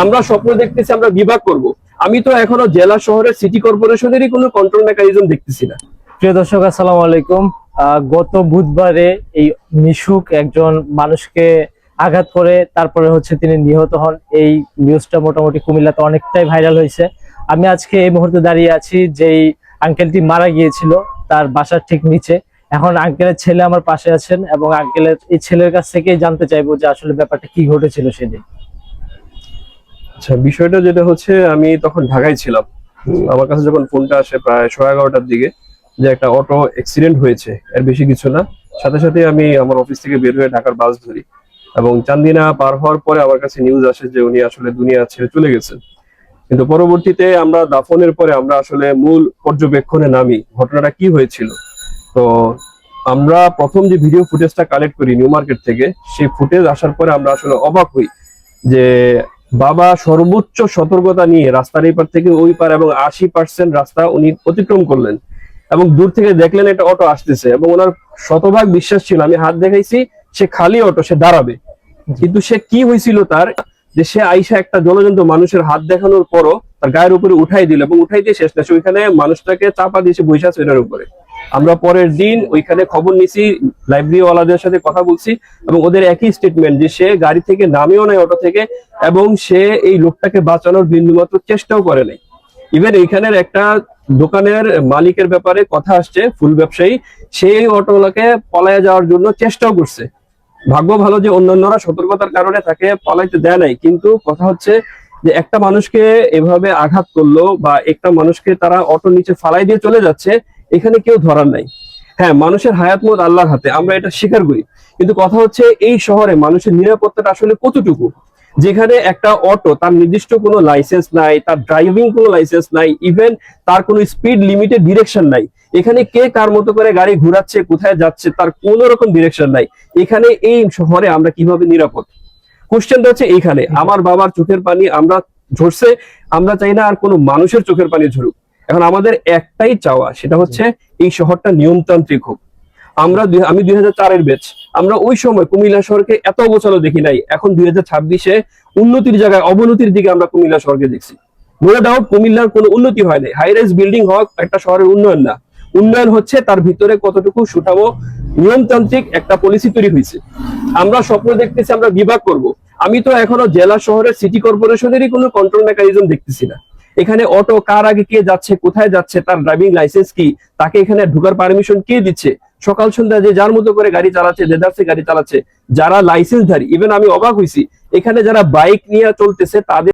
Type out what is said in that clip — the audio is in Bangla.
আমরা স্বপ্ন দেখতেছি আমরা বিভাগ করব। আমি তো এখনো জেলা শহরের সিটি কর্পোরেশনেরই কোনো কন্ট্রোল মেকানিজম দেখতেছি না। প্রিয় দর্শক, আসসালামু আলাইকুম। গত বুধবারে এই মিশুক একজন মানুষকে আঘাত করে তারপরে তিনি নিহত হন। এই নিউজটা মোটামুটি কুমিল্লাতে অনেকটাই ভাইরাল হয়েছে। আমি আজকে এই মুহূর্তে দাঁড়িয়ে আছি যেই আঙ্কেলটি মারা গিয়েছিল তার বাসার ঠিক নিচে। এখন আঙ্কেলের ছেলে আমার পাশে আছেন এবং আঙ্কেলের এই ছেলের কাছ থেকেই জানতে চাইবো যে আসলে ব্যাপারটা কি ঘটেছিল সেদিন। আচ্ছা, বিষয়টা যেটা হচ্ছে, আমি তখন ঢাকায় ছিলাম। আমার কাছে যখন ফোনটা আসে প্রায় 11:30টার দিকে যে একটা অটো অ্যাক্সিডেন্ট হয়েছে, এর বেশি কিছু না, সাথে সাথে আমি আমার অফিস থেকে বের হয়ে ঢাকার বাস ধরি এবং চান্দিনা পার হওয়ার পরে আমার কাছে নিউজ আসে যে উনি আসলে দুনিয়া ছেড়ে চলে গেছেন। কিন্তু পরবর্তীতে আমরা দাফনের পরে আমরা আসলে মূল পর্যবেক্ষণে নামি ঘটনাটা কি হয়েছিল। তো আমরা প্রথম যে ভিডিও ফুটেজটা কালেক্ট করি নিউ মার্কেট থেকে, সেই ফুটেজ আসার পরে আমরা আসলে অবাক হই যে বাবা সর্বোচ্চ সতর্কতা নিয়ে রাস্তার এই পার থেকে ওই পার এবং 80% রাস্তা উনি অতিক্রম করলেন এবং দূর থেকে দেখলেন একটা অটো আসতেছে এবং ওনার শতভাগ বিশ্বাস ছিল, আমি হাত দেখাইছি সে খালি অটো, সে দাঁড়াবে। কিন্তু সে কি হয়েছিল তার, যে সে আইসা একটা জলজন্ত মানুষের হাত দেখানোর পরও তার গায়ের উপরে উঠাই দিল এবং উঠাই দিয়ে শেষ না, সে ওইখানে মানুষটাকে চাপা দিয়েছে বৈশা সেটার উপরে। আমরা পরের দিন ওইখানে খবর নিছি, লাইব্রেরি ওয়ালাদের সাথে কথা বলছি এবং ওদের একই স্টেটমেন্ট যে সে গাড়ি থেকে নামেও নাই অটো থেকে এবং সে এই লোকটাকে বাঁচানোর বিন্দুমাত্র চেষ্টাও করে নাই। ইভেন এইখানের একটা দোকানের মালিকের ব্যাপারে কথা আসছে, ফুল ব্যবসায়ী, সেই অটোওয়ালাকে পলায় যাওয়ার জন্য চেষ্টাও করছে। ভাগ্য ভালো যে অন্যান্যরা সতর্কতার কারণে তাকে পালাইতে দেয় নাই। কিন্তু কথা হচ্ছে যে একটা মানুষকে এভাবে আঘাত করলো বা একটা মানুষকে তারা অটো নিচে ফালাই দিয়ে চলে যাচ্ছে, এখানে কেউ ধরার নাই। হ্যাঁ, মানুষের হায়াত মত আল্লাহর হাতে, আমরা এটা স্বীকার করি। কিন্তু কথা হচ্ছে এই শহরে মানুষের নিরাপত্তাটা আসলে কতটুকু, যেখানে একটা অটো তার নির্দিষ্ট কোনো লাইসেন্স নাই, তার ড্রাইভিং কোনো লাইসেন্স নাই, ইভেন তার কোনো স্পিড লিমিটেড ডিরেকশন নাই। এখানে কে কার মতো করে গাড়ি ঘোরাচ্ছে, কোথায় যাচ্ছে, তার কোনো রকম ডিরেকশন নাই। এখানে এই শহরে আমরা কিভাবে নিরাপদ? কোশ্চেনটা হচ্ছে এইখানে। আমার বাবার চোখের পানি আমরা ঝরছে, আমরা চাই না আর কোনো মানুষের চোখের পানি ঝরুক। এখন আমাদের একটাই চাওয়া, সেটা হচ্ছে এই শহরটা নিয়মতান্ত্রিক হোক। আমি 2004-এর ব্যাচ, আমরা ওই সময় কুমিল্লা শহরকে এত অগোছালো দেখি নাই। এখন 2026-এ উন্নতির জায়গায় অবনতির দিকে আমরা কুমিল্লা শহরকে দেখছি। নো ডাউট কুমিল্লার কোনো উন্নতি হয় নাই, হাই রাইজ বিল্ডিং হওয়া একটা শহরের উন্নয়ন না। উন্নয়ন হচ্ছে তার ভিতরে কতটুকু সুঠামো নিয়মতান্ত্রিক একটা পলিসি তৈরি হয়েছে। আমরা স্বপ্ন দেখতেছি আমরা বিভাগ করব। আমি তো এখনো জেলা শহরের সিটি কর্পোরেশনেরই কোনো কন্ট্রোল মেকানিজম দেখতেছি না। এখানে অটো কার আগে কে যাচ্ছে, কোথায় যাচ্ছে, তার ড্রাইভিং লাইসেন্স কি, তাকে এখানে ঢোকার পারমিশন কে দিচ্ছে, সকাল সন্ধ্যা যে যার মতো করে গাড়ি চালাচ্ছে, দেদারসে গাড়ি চালাচ্ছে, যারা লাইসেন্সধারী। ইভেন আমি অবাক হইছি, এখানে যারা বাইক নিয়ে চলতেছে তাদের